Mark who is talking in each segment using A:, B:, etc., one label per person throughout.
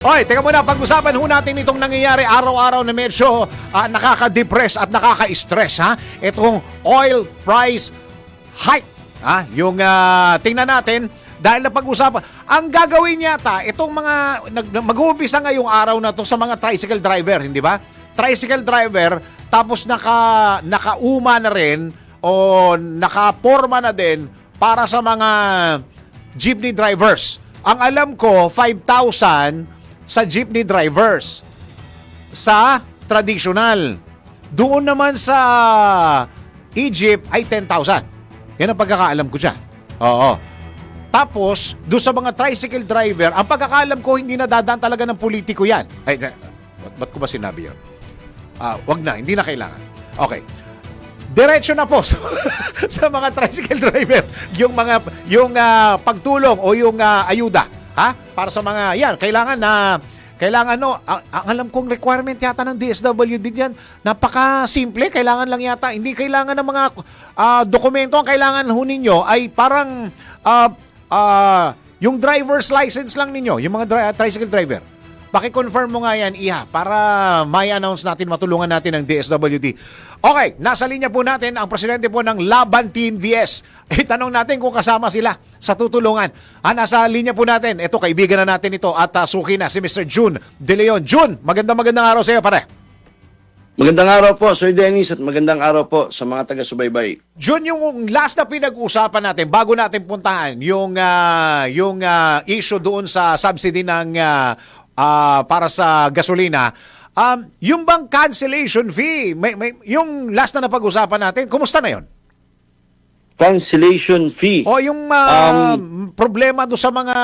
A: Oy, teka muna, pag-usapan ho natin itong nangyayari araw-araw na medyo nakaka-depress at nakaka-stress, ha? Itong oil price hike, ha? Yung tingnan natin, dahil na pag-usapan, ang gagawin yata, itong mga, mag-uumpisa ngayong araw na to sa mga tricycle driver, hindi ba? Tricycle driver, tapos nakauma na rin, o nakaporma na din para sa mga jeepney drivers. Ang alam ko, 5,000 sa jeepney drivers sa traditional. Doon naman sa Egypt ay 10,000. Yan ang pagkakaalam ko dyan. Oo. Tapos, doon sa mga tricycle driver, ang pagkakaalam ko hindi nadadaan talaga ng politiko yan. Ay, ba't ko ba sinabi yun? Wag na, hindi na kailangan. Okay. Diretso na po sa mga tricycle driver yung pagtulong o yung ayuda, ha? Para sa mga yan, kailangan ang alam kong requirement yata ng DSWD diyan, napaka-simple, kailangan lang yata, hindi kailangan ng mga dokumento, ang kailangan ho ninyo ay parang yung driver's license lang ninyo, yung mga tricycle driver. Paki-confirm mo nga yan, Iha, para may announce natin, matulungan natin ng DSWD. Okay, nasa linya po natin ang presidente po ng Laban TNVS. Tanong natin kung kasama sila sa tutulungan. Nasa linya po natin, ito, kaibigan na natin ito at suki na si Mr. June De Leon. June, magandang araw sa iyo, pare.
B: Magandang araw po, Sir Dennis, at magandang araw po sa mga taga-subaybay.
A: June, yung last na pinag-usapan natin, bago natin puntahan, yung issue doon sa subsidy ng para sa gasolina, yung bang cancellation fee, yung last na napag-usapan natin, kumusta na yon?
B: Cancellation fee?
A: O yung problema do sa mga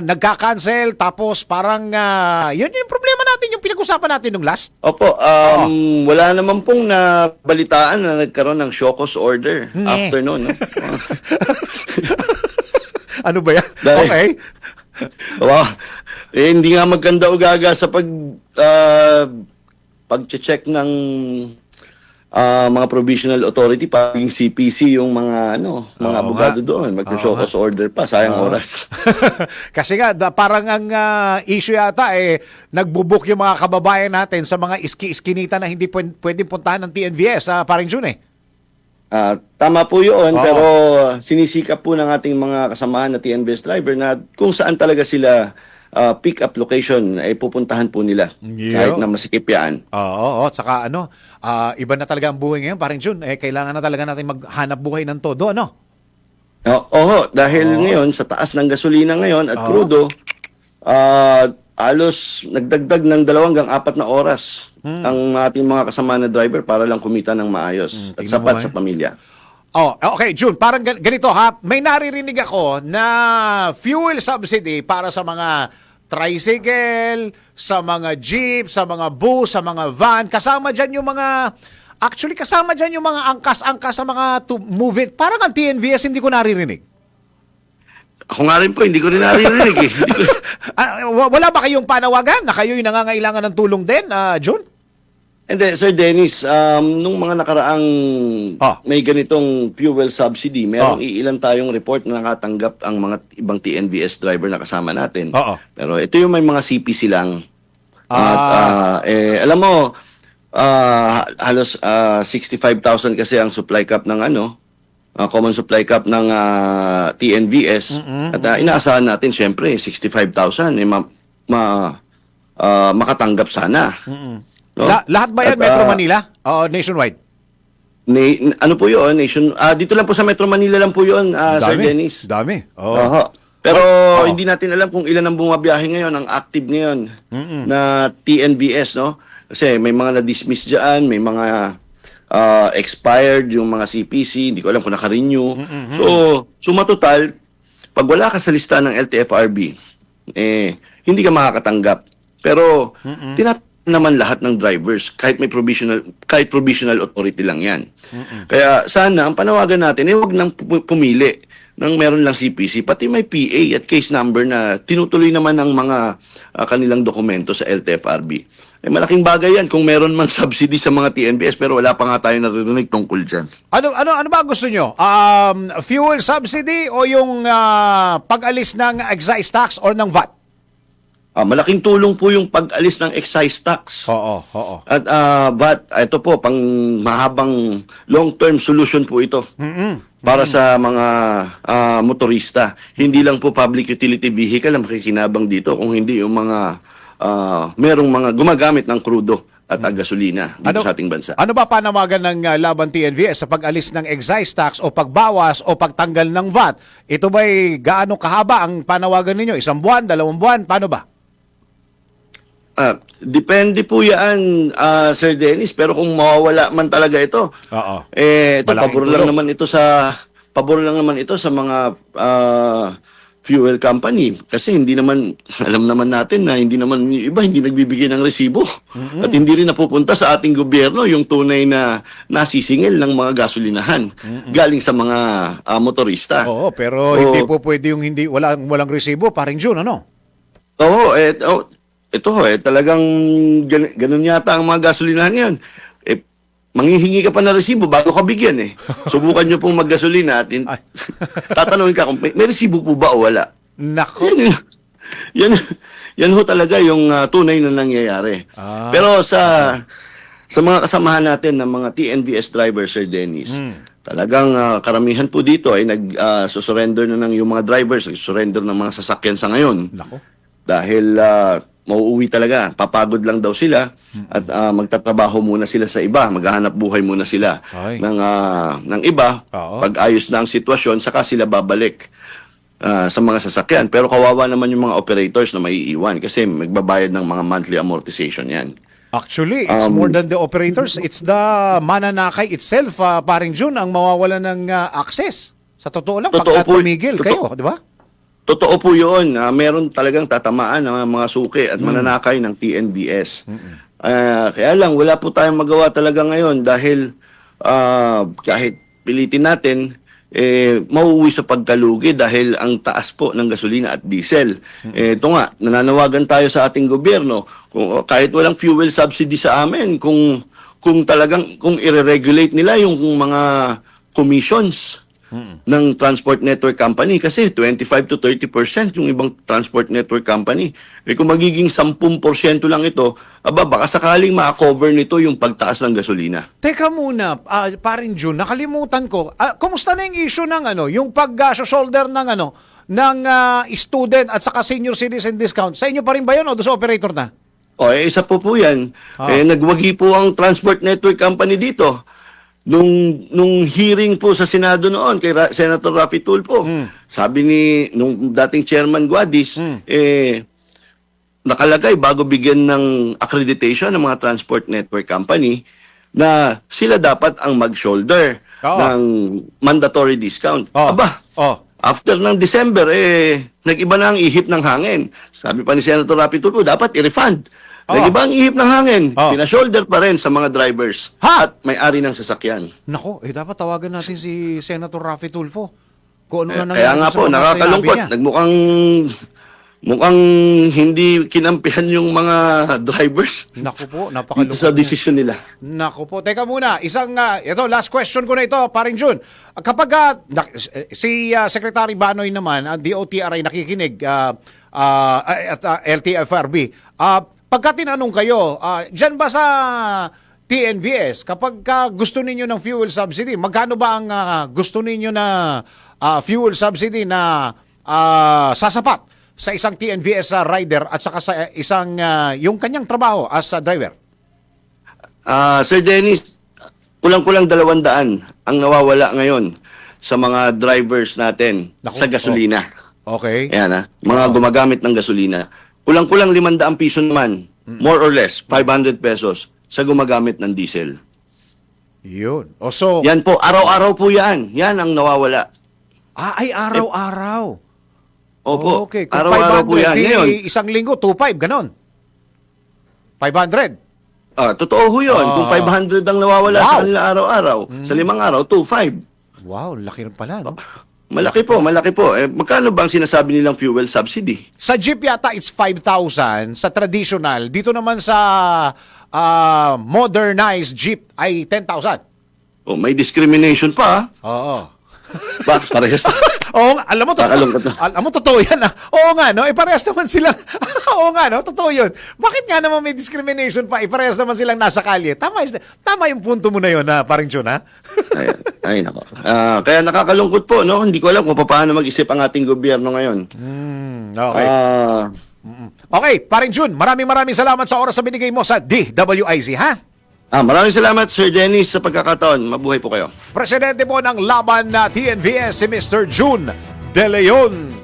A: nagka-cancel, tapos parang yun yung problema natin, yung pinag-usapan natin nung last?
B: Opo, wala naman pong nabalitaan na nagkaroon ng show cause order after noon. No?
A: Ano ba yan? Okay.
B: Wow. Hindi nga maganda ugaga sa pag-check ng mga provisional authority, paging CPC, yung mga abogado doon, mag-show cause order pa, sayang oras.
A: Kasi nga parang ang issue yata nagbubook yung mga kababayan natin sa mga iski-iskinita na hindi pwedeng puntahan ng TNVS, parang June eh.
B: Tama po yun, pero sinisikap po ng ating mga kasamahan na TNVS driver na kung saan talaga sila pick-up location ay pupuntahan po nila kahit na masikip yan.
A: Oo, tsaka iba na talaga ang buhay ngayon, parang June, kailangan na talaga natin maghanap buhay ng todo, ano?
B: Oo, dahil ngayon sa taas ng gasolina ngayon at crudo, alos nagdagdag ng 2 hanggang 4 na oras ang ating mga kasama na driver para lang kumita ng maayos at sapat sa pamilya.
A: Okay, June, parang ganito ha, may naririnig ako na fuel subsidy para sa mga tricycle, sa mga jeep, sa mga bus, sa mga van, kasama dyan yung mga angkas-angkas sa mga to move it. Parang ang TNVS hindi ko naririnig.
B: Ako nga rin po, hindi ko rin naririnig eh.
A: Wala ba kayong panawagan na kayo'y nangangailangan ng tulong din, June?
B: Hindi, Sir Dennis, nung mga nakaraang may ganitong fuel subsidy, merong iilan tayong report na nakatanggap ang mga ibang TNVS driver na kasama natin. Pero ito yung may mga CPC lang. At alam mo, halos 65,000 kasi ang supply cap ng common supply cap ng TNVS. At inaasahan natin, syempre, 65,000 makatanggap sana. No?
A: Lahat ba yan Metro Manila o nationwide?
B: Ano po yun? Dito lang po sa Metro Manila lang po yun, Sir Dennis.
A: Dami.
B: Pero hindi natin alam kung ilan ang bumabiyahe ngayon, ang active ngayon na TNVS. No? Kasi may mga na-dismiss dyan, may mga expired yung mga CPC, hindi ko alam kung naka-renew. So matotal, pag wala ka sa lista ng LTFRB, hindi ka makakatanggap. Pero naman lahat ng drivers, kahit provisional authority lang yan. Kaya sana ang panawagan natin huwag nang pumili ng meron lang CPC, pati may PA at case number na tinutuloy naman ng mga kanilang dokumento sa LTFRB. Malaking bagay yan kung meron man subsidy sa mga TNVS, pero wala pa nga tayo naririnig tungkol dyan.
A: Ano ba gusto nyo? Fuel subsidy o yung pag-alis ng excise tax or ng VAT?
B: Malaking tulong po yung pag-alis ng excise tax.
A: Oo, oo.
B: At but ito po pang mahabang long-term solution po ito para sa mga motorista. Hindi lang po public utility vehicle ang makikinabang dito, kung hindi yung mga merong mga gumagamit ng krudo at gasolina dito sa ating bansa.
A: Ano ba panawagan ng laban TNVS sa pag-alis ng excise tax o pagbawas o pagtanggal ng VAT? Ito ba'y gaano kahaba ang panawagan ninyo? 1 buwan, 2 buwan? Paano ba?
B: Depende po yan, Sir Dennis, pero kung mawawala man talaga ito,
A: Oo.
B: ito
A: Malaking
B: pabor lang naman ito sa mga fuel company, kasi hindi naman alam naman natin na hindi naman yung iba hindi nagbibigay ng resibo at hindi rin napupunta sa ating gobyerno yung tunay na nasisingil ng mga gasolinahan galing sa mga motorista.
A: Oo, pero hindi po pwede yung walang resibo, paring June, ano?
B: Oo, ito talagang ganun yata ang mga gasolinahan ngayon. Manghihingi ka pa ng resibo bago ka bigyan eh. Subukan nyo pong maggasolina at tatanungin ka kung may resibo po ba o wala.
A: Nako.
B: Yan ho talaga yung tunay na nangyayari. Pero sa mga kasamahan natin ng mga TNVS drivers, Sir Dennis, talagang karamihan po dito ay nag-surrender na ng yung mga drivers, surrender ng mga sasakyan sa ngayon.
A: Nako.
B: Dahil mauuwi talaga, papagod lang daw sila at magtatrabaho muna sila sa iba, maghahanap buhay muna sila ng iba.
A: Oo.
B: Pag ayos na ang sitwasyon, saka sila babalik sa mga sasakyan. Pero kawawa naman yung mga operators na maiiwan kasi magbabayad ng mga monthly amortization yan.
A: Actually, it's more than the operators. It's the mananakay itself, paring June, ang mawawala ng access. Sa totoo lang,
B: Totoo
A: pagka
B: po,
A: tumigil kayo, di ba?
B: Totoo po yun. Meron talagang tatamaan ng mga suki at mananakay ng TNVS. Kaya lang, wala po tayong magawa talaga ngayon dahil kahit pilitin natin, mauuwi sa pagkalugi dahil ang taas po ng gasolina at diesel. Ito nga, nananawagan tayo sa ating gobyerno, kahit walang fuel subsidy sa amin, kung i-regulate nila yung mga commissions ng transport network company, kasi 25 to 30% yung ibang transport network company. Kung magiging 10% lang ito, baka sakaling ma-cover nito yung pagtaas ng gasolina.
A: Teka muna, paring June, nakalimutan ko. Kumusta na yung issue ng yung pag-shoulder ng student at saka senior citizen discount? Sa inyo pa rin ba yun o doon sa operator na?
B: Isa po yan. Nagwagi po ang transport network company dito. Nung hearing po sa Senado noon kay Senator Raffy Tulfo, sabi nung dating chairman Guadis, nakalagay bago bigyan ng accreditation ng mga transport network company na sila dapat ang mag-shoulder ng mandatory discount. After ng December, nag-iba na ang ihip ng hangin. Sabi pa ni Senator Raffy Tulfo, dapat i-refund. Nag-iba ang ihip ng hangin. Pina-shoulder pa rin sa mga drivers at may-ari ng sasakyan.
A: Nako, dapat tawagan natin si Senator Raffy Tulfo. Kung ano na
B: Kaya nga po, nakakalungkot. Mukhang hindi kinampihan yung mga drivers.
A: Naku po,
B: Dito
A: napakalungkot.
B: sa desisyon nila.
A: Naku po, teka muna. Ito, last question ko na ito, paring June. Kapag si Secretary Banoy naman, ang DOTR ay nakikinig at LTFRB, pagka tinanong kayo, dyan ba sa TNVS, kapag gusto ninyo ng fuel subsidy, magkano ba ang gusto ninyo na fuel subsidy na sasapat sa isang TNVS rider at saka sa isang yung kanyang trabaho as a driver?
B: Sir Dennis, kulang-kulang 200 ang nawawala ngayon sa mga drivers natin sa gasolina.
A: Okay.
B: Ayan mga gumagamit ng gasolina. Kulang-kulang 500 piso naman, more or less, 500 pesos sa gumagamit ng diesel.
A: Yun.
B: Yan po, araw-araw po yan. Yan ang nawawala.
A: Ay araw-araw.
B: Opo,
A: Okay. Kung
B: araw-araw po
A: 500,
B: yan. Ngayon,
A: isang linggo, 2.5, ganon. 500.
B: totoo ho yun. Kung 500 ang nawawala sa kanila araw-araw, sa 5 araw, 2.5.
A: Wow, laki rin pala, no?
B: Malaki po. Magkano ba ang sinasabi nilang fuel subsidy?
A: Sa jeep yata it's 5,000, sa traditional. Dito naman sa modernized jeep ay 10,000.
B: May discrimination pa.
A: Oo.
B: Parehas
A: Oo nga, alam mo,
B: Nakakalungkot na.
A: alam mo, totoo yan. Oo nga, no? Parehas naman silang, oo nga, no? Totoo yun. Bakit nga naman may discrimination pa? Parehas naman silang nasa kalye. Tama yung punto mo na yun, ha? Paring Jun, ha?
B: Ay nako. Kaya nakakalungkot po, no? Hindi ko alam kung paano mag-isip ang ating gobyerno ngayon.
A: Okay.
B: Ah,
A: Okay, Paring Jun, maraming salamat sa oras na binigay mo sa DWIZ, ha?
B: maraming salamat, Sir Dennis, sa pagkakataon. Mabuhay po kayo.
A: Presidente po ng laban na TNVS si Mr. Jun De Leon.